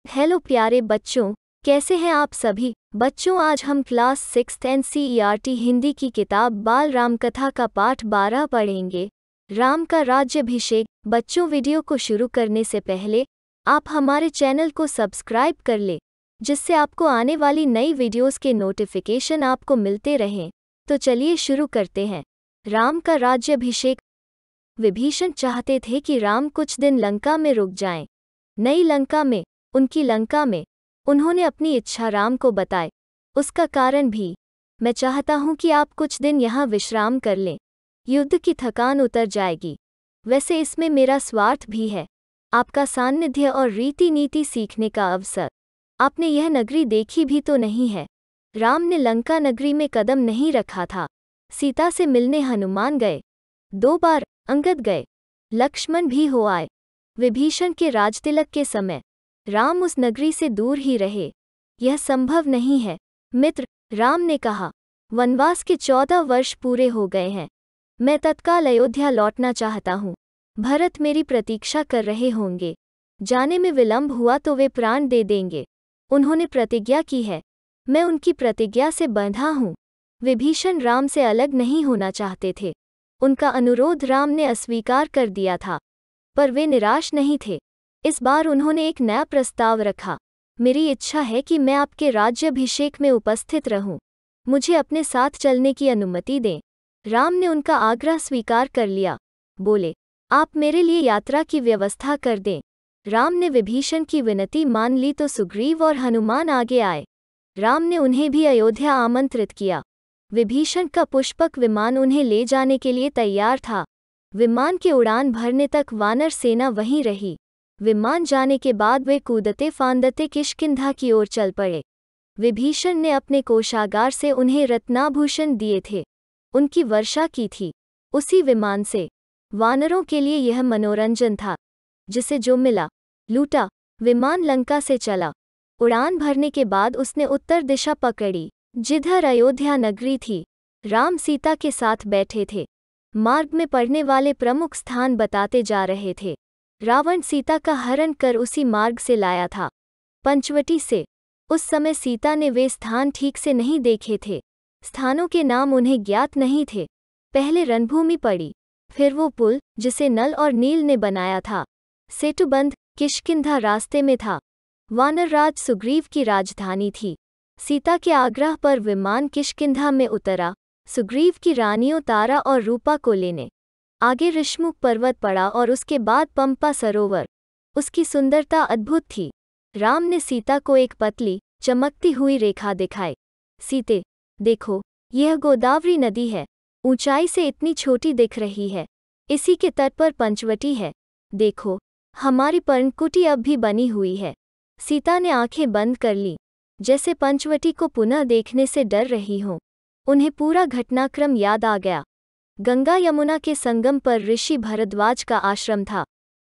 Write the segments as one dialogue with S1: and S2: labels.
S1: Hello प्यारे बच्चों, कैसे हैं आप सभी। बच्चों, आज हम क्लास 6th NCERT हिंदी की किताब बाल राम कथा का पाठ 12 पढ़ेंगे, राम का राज्याभिषेक। बच्चों, वीडियो को शुरू करने से पहले आप हमारे चैनल को सब्सक्राइब कर ले, जिससे आपको आने वाली नई वीडियोस के नोटिफिकेशन आपको मिलते रहें। तो चलिए शुरू करते हैं। राम का राज्याभिषेक। विभीषण चाहते थे कि राम कुछ दिन लंका में रुक जाएं। नई लंका में, उनकी लंका में, उन्होंने अपनी इच्छा राम को बताई। उसका कारण भी, मैं चाहता हूं कि आप कुछ दिन यहाँ विश्राम कर लें, युद्ध की थकान उतर जाएगी। वैसे इसमें मेरा स्वार्थ भी है, आपका सान्निध्य और रीति नीति सीखने का अवसर। आपने यह नगरी देखी भी तो नहीं है। राम ने लंका नगरी में कदम नहीं रखा था। सीता से मिलने हनुमान गए, 2 बार अंगद गए, लक्ष्मण भी हो आए। विभीषण के राजतिलक के समय राम उस नगरी से दूर ही रहे। यह संभव नहीं है। मित्र, राम ने कहा, वनवास के 14 वर्ष पूरे हो गए हैं। मैं तत्काल अयोध्या लौटना चाहता हूँ। भरत मेरी प्रतीक्षा कर रहे होंगे। जाने में विलंब हुआ तो वे प्राण दे देंगे। उन्होंने प्रतिज्ञा की है, मैं उनकी प्रतिज्ञा से बंधा हूँ। विभीषण राम से अलग नहीं होना चाहते थे। उनका अनुरोध राम ने अस्वीकार कर दिया था, पर वे निराश नहीं थे। इस बार उन्होंने एक नया प्रस्ताव रखा। मेरी इच्छा है कि मैं आपके राज्याभिषेक में उपस्थित रहूं। मुझे अपने साथ चलने की अनुमति दें। राम ने उनका आग्रह स्वीकार कर लिया। बोले, आप मेरे लिए यात्रा की व्यवस्था कर दें। राम ने विभीषण की विनती मान ली तो सुग्रीव और हनुमान आगे आए। राम ने उन्हें भी अयोध्या आमंत्रित किया। विभीषण का पुष्पक विमान उन्हें ले जाने के लिए तैयार था। विमान के उड़ान भरने तक वानर सेना वहीं रही। विमान जाने के बाद वे कूदते फांदते किष्किंधा की ओर चल पड़े। विभीषण ने अपने कोषागार से उन्हें रत्नाभूषण दिए थे, उनकी वर्षा की थी उसी विमान से। वानरों के लिए यह मनोरंजन था, जिसे जो मिला लूटा। विमान लंका से चला। उड़ान भरने के बाद उसने उत्तर दिशा पकड़ी, जिधर अयोध्या नगरी थी। राम सीता के साथ बैठे थे। मार्ग में पड़ने वाले प्रमुख स्थान बताते जा रहे थे। रावण सीता का हरण कर उसी मार्ग से लाया था, पंचवटी से। उस समय सीता ने वे स्थान ठीक से नहीं देखे थे। स्थानों के नाम उन्हें ज्ञात नहीं थे। पहले रणभूमि पड़ी, फिर वो पुल जिसे नल और नील ने बनाया था। सेतुबंध किष्किंधा रास्ते में था। वानरराज सुग्रीव की राजधानी थी। सीता के आग्रह पर विमान किष्किंधा में उतरा, सुग्रीव की रानियों तारा और रूपा को लेने। आगे ऋष्मुक पर्वत पड़ा और उसके बाद पंपा सरोवर। उसकी सुंदरता अद्भुत थी। राम ने सीता को एक पतली चमकती हुई रेखा दिखाई। सीते, देखो, यह गोदावरी नदी है। ऊंचाई से इतनी छोटी दिख रही है। इसी के तट पर पंचवटी है। देखो, हमारी पर्णकुटी अब भी बनी हुई है। सीता ने आंखें बंद कर ली, जैसे पंचवटी को पुनः देखने से डर रही हों। उन्हें पूरा घटनाक्रम याद आ गया। गंगा यमुना के संगम पर ऋषि भरद्वाज का आश्रम था।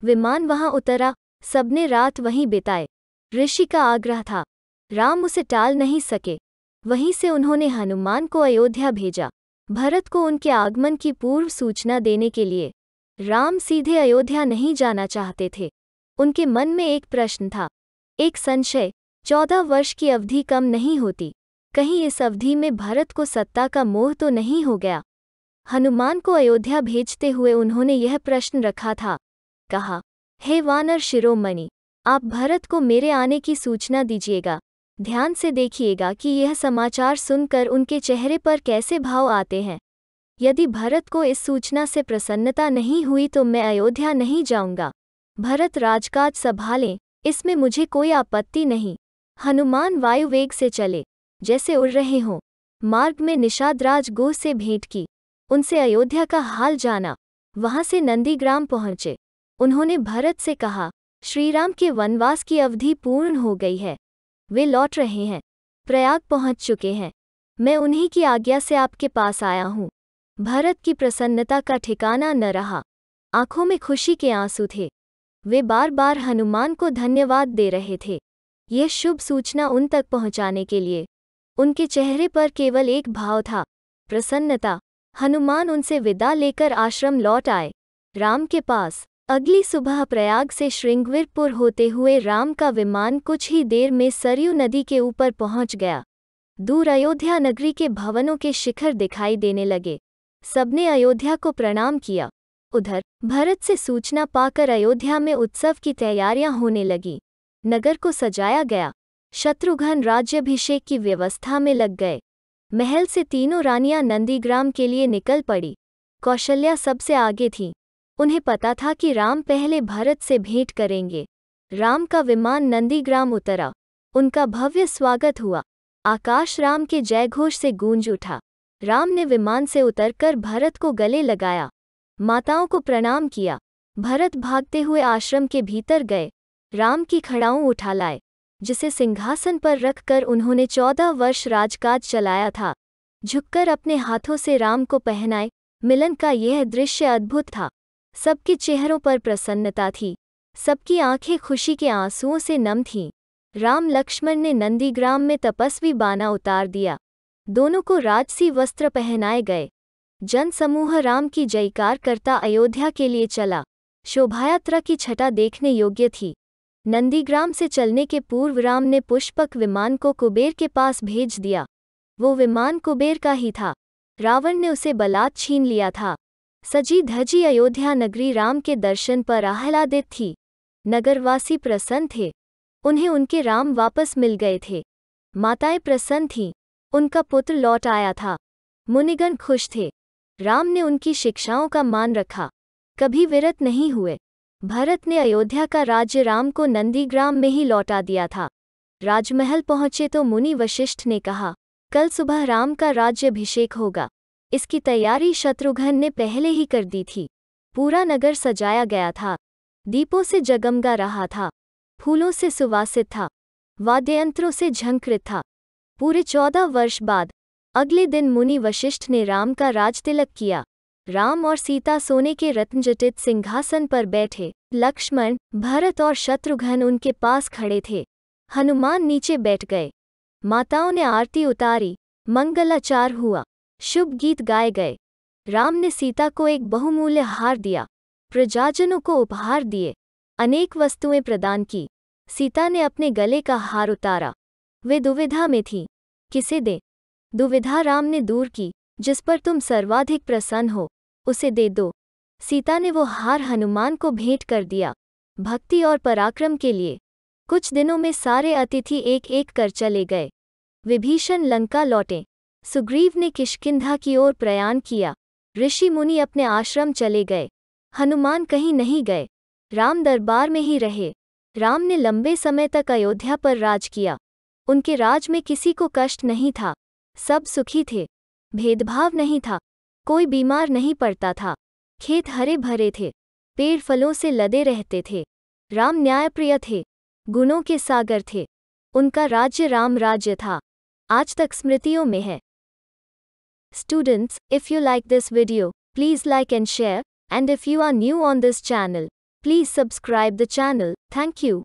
S1: विमान वहां उतरा, सबने रात वहीं बिताए। ऋषि का आग्रह था, राम उसे टाल नहीं सके। वहीं से उन्होंने हनुमान को अयोध्या भेजा, भरत को उनके आगमन की पूर्व सूचना देने के लिए। राम सीधे अयोध्या नहीं जाना चाहते थे। उनके मन में एक प्रश्न था, एक संशय। 14 वर्ष की अवधि कम नहीं होती। कहीं इस अवधि में भरत को सत्ता का मोह तो नहीं हो गया। हनुमान को अयोध्या भेजते हुए उन्होंने यह प्रश्न रखा था। कहा, हे वानर शिरोमणि, आप भरत को मेरे आने की सूचना दीजिएगा। ध्यान से देखिएगा कि यह समाचार सुनकर उनके चेहरे पर कैसे भाव आते हैं। यदि भरत को इस सूचना से प्रसन्नता नहीं हुई तो मैं अयोध्या नहीं जाऊंगा। भरत राजकाज संभालें, इसमें मुझे कोई आपत्ति नहीं। हनुमान वायुवेग से चले, जैसे उड़ रहे हों। मार्ग में निषादराज गोह से भेंट की, उनसे अयोध्या का हाल जाना। वहां से नंदीग्राम पहुंचे। उन्होंने भरत से कहा, श्रीराम के वनवास की अवधि पूर्ण हो गई है। वे लौट रहे हैं, प्रयाग पहुंच चुके हैं। मैं उन्हीं की आज्ञा से आपके पास आया हूँ। भरत की प्रसन्नता का ठिकाना न रहा। आंखों में खुशी के आंसू थे। वे बार बार हनुमान को धन्यवाद दे रहे थे, यह शुभ सूचना उन तक पहुंचाने के लिए। उनके चेहरे पर केवल एक भाव था, प्रसन्नता। हनुमान उनसे विदा लेकर आश्रम लौट आए। राम के पास अगली सुबह प्रयाग से श्रृंगवीरपुर होते हुए राम का विमान कुछ ही देर में सरयू नदी के ऊपर पहुंच गया। दूर अयोध्या नगरी के भवनों के शिखर दिखाई देने लगे। सबने अयोध्या को प्रणाम किया। उधर भरत से सूचना पाकर अयोध्या में उत्सव की तैयारियां होने लगी। नगर को सजाया गया। शत्रुघ्न राज्याभिषेक की व्यवस्था में लग गए। महल से तीनों रानियां नंदीग्राम के लिए निकल पड़ी। कौशल्या सबसे आगे थी। उन्हें पता था कि राम पहले भरत से भेंट करेंगे। राम का विमान नंदीग्राम उतरा। उनका भव्य स्वागत हुआ। आकाश राम के जयघोष से गूंज उठा। राम ने विमान से उतरकर भरत को गले लगाया, माताओं को प्रणाम किया। भरत भागते हुए आश्रम के भीतर गए। राम की खड़ाऊं उठा लाए, जिसे सिंहासन पर रखकर उन्होंने 14 वर्ष राजकाज चलाया था। झुककर अपने हाथों से राम को पहनाए। मिलन का यह दृश्य अद्भुत था। सबके चेहरों पर प्रसन्नता थी। सबकी आंखें खुशी के आंसुओं से नम थीं। राम लक्ष्मण ने नंदीग्राम में तपस्वी बाना उतार दिया। दोनों को राजसी वस्त्र पहनाए गए। जनसमूह राम की जयकार करता अयोध्या के लिए चला। शोभायात्रा की छटा देखने योग्य थी। नंदीग्राम से चलने के पूर्व राम ने पुष्पक विमान को कुबेर के पास भेज दिया। वो विमान कुबेर का ही था। रावण ने उसे बलात् छीन लिया था। सजी धजी अयोध्या नगरी राम के दर्शन पर आह्लादित थी। नगरवासी प्रसन्न थे। उन्हें उनके राम वापस मिल गए थे। माताएं प्रसन्न थीं। उनका पुत्र लौट आया था। मुनिगण खुश थे। राम ने उनकी शिक्षाओं का मान रखा, कभी विरत नहीं हुए। भरत ने अयोध्या का राज्य राम को नंदीग्राम में ही लौटा दिया था। राजमहल पहुंचे तो मुनि वशिष्ठ ने कहा, कल सुबह राम का राज्याभिषेक होगा। इसकी तैयारी शत्रुघ्न ने पहले ही कर दी थी। पूरा नगर सजाया गया था। दीपों से जगमगा रहा था। फूलों से सुवासित था। वाद्ययंत्रों से झंकृत था। पूरे 14 वर्ष बाद अगले दिन मुनि वशिष्ठ ने राम का राजतिलक किया। राम और सीता सोने के रत्नजटित सिंहासन पर बैठे। लक्ष्मण, भरत और शत्रुघ्न उनके पास खड़े थे। हनुमान नीचे बैठ गए। माताओं ने आरती उतारी। मंगलाचार हुआ। शुभ गीत गाए गए। राम ने सीता को एक बहुमूल्य हार दिया। प्रजाजनों को उपहार दिए। अनेक वस्तुएं प्रदान की। सीता ने अपने गले का हार उतारा। वे दुविधा में थी, किसे दे। दुविधा राम ने दूर की। जिस पर तुम सर्वाधिक प्रसन्न हो, उसे दे दो। सीता ने वो हार हनुमान को भेंट कर दिया, भक्ति और पराक्रम के लिए। कुछ दिनों में सारे अतिथि एक एक कर चले गए। विभीषण लंका लौटे। सुग्रीव ने किष्किंधा की ओर प्रयाण किया। ऋषि मुनि अपने आश्रम चले गए। हनुमान कहीं नहीं गए। राम दरबार में ही रहे। राम ने लंबे समय तक अयोध्या पर राज किया। उनके राज में किसी को कष्ट नहीं था। सब सुखी थे। भेदभाव नहीं था। कोई बीमार नहीं पड़ता था। खेत हरे भरे थे। पेड़ फलों से लदे रहते थे। राम न्यायप्रिय थे। गुणों के सागर थे। उनका राज्य राम राज्य था। आज तक स्मृतियों में है। Students, if you like this video, please like and share, and if you are new on this channel, please subscribe the channel. Thank you.